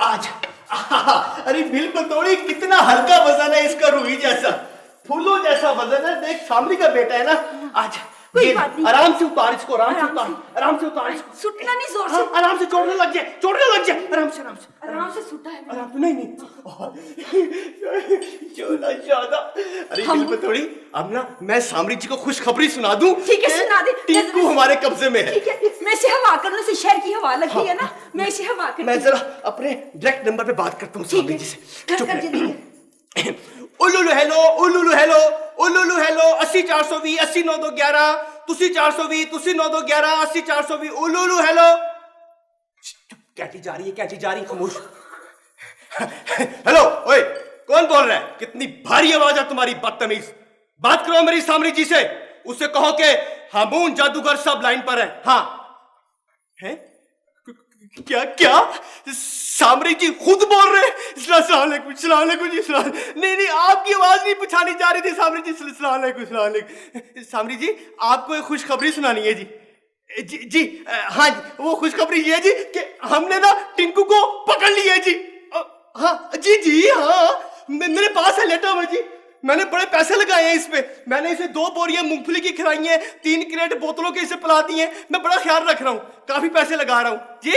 आज अरे बिल पतोड़ी कितना हल्का वजन है इसका, रुई जैसा फूलों जैसा वजन है। देख सामरी का बेटा है ना। आज कोई बात नहीं, आराम से उतार इसको, आराम से उतार इसको। सुटना नहीं जोर से, आराम से चोटने लग जाए, आराम से आराम से सुटा है। आराम से नहीं चोला ज्यादा। अरे बिल पतोड़ी अब ना मैं सामरी जी को खुशखबरी सुना दूं। ठीक है सुना दे। टिंकू हमारे कब्जे में है। ठीक है, मैं इसे हवा करने से शहर की हवा लगती है ना, मैं इसे हवा करती। मैं जरा अपने डायरेक्ट नंबर पे बात करता हूँ सामरी जी से। चुप कर। उलुलु हेलो, उलुलु हेलो, उलुलु हेलो 80 420 80 9211 तुसी 420 तुसी 9211 80 420 उलुलु हेलो। कैटी जा रही है खामोश। हेलो ओए, कौन बोल रहा है? कितनी भारी आवाज है तुम्हारी, बदतमीज। बात करो मेरी सामरी जी से, उससे कहो कि हामून जादूगर सब लाइन पर है। हाँ है क्या सामरी जी खुद बोल रहे हैं? सलाम अलैकुम जी। सलाम। नहीं आपकी आवाज नहीं पहचानी जा रही थी सामरी जी। सलाम अलैकुम। सामरी जी आपको एक खुशखबरी सुनानी है जी। हाँ जी, वो खुशखबरी ये है जी कि हमने ना टिंकू को पकड़ लिया है जी। हाँ जी हाँ, मेरे पास है लेटा हुआ जी। मैंने बड़े पैसे लगाए हैं इस पे। मैंने इसे 2 बोरियां मूंगफली की खिलाई हैं, 3 क्रेट बोतलों के इसे पिला दिए हैं। मैं बड़ा ख्याल रख रहा हूँ, काफी पैसे लगा रहा हूँ जी।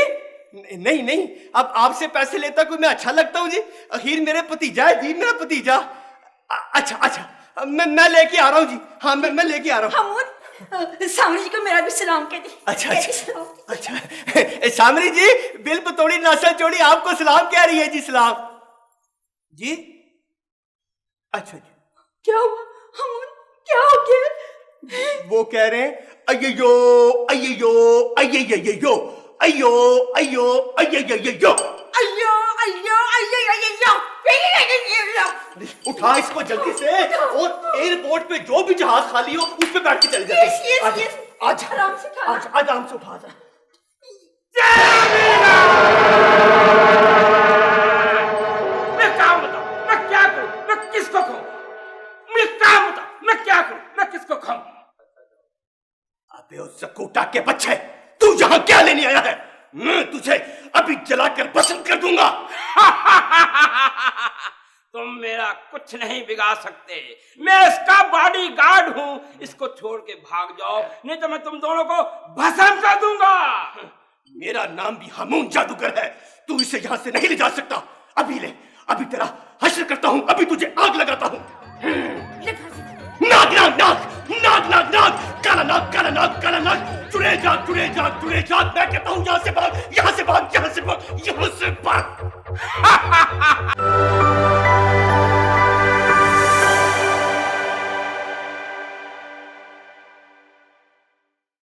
नहीं अब आपसे पैसे लेता कोई मैं अच्छा लगता हूँ जी? आखिर मेरे भतीजा है जी, मेरा भतीजा। अच्छा मैं लेके आ रहा हूँ जी। हाँ मैं लेके आ रहा हूँ। सामरी जी को मेरा भी सलाम कह दी। अच्छा सामरी जी बिल पतोड़ी नस्ल चोड़ी आपको सलाम कह रही है जी। सलाम जी। अच्छा जी, क्या हुआ हमून, क्या हो गया? वो कह रहे हैं अय्यो अय्यो अय्यो अय्यो अय्यो अय्यो। उठा इसको जल्दी से, और एयरपोर्ट पे जो भी जहाज खाली हो उस पे बैठ के चले जाते। आज आराम से उठा जा। मैं काम बताऊं, मैं क्या करूं, मैं किसको खाऊं? मुझे काम बताओ, मैं क्या करूं, मैं किसको खाऊं? अबे उस सकूटा के बच्चे, तू यहाँ क्या लेने आया है? मैं तुझे अभी जलाकर पसंद कर दूंगा। तुम मेरा कुछ नहीं बिगाड़ सकते, मैं इसका बॉडीगार्ड हूँ। इसको छोड़ के भाग जाओ, नहीं तो मैं तुम दोनों को भस्म कर दूंगा। मेरा नाम भी हामून जादूगर है, तू इसे यहाँ से नहीं ले जा सकता। अभी तेरा हश्र करता हूँ, अभी तुझे आग लगाता हूँ। नाग नाग नाग नाग नाग नाग काला नाग काला नाग काला नाग, चुरे जाग मैं कहता हूँ यहाँ से भाग, यहाँ से भाग।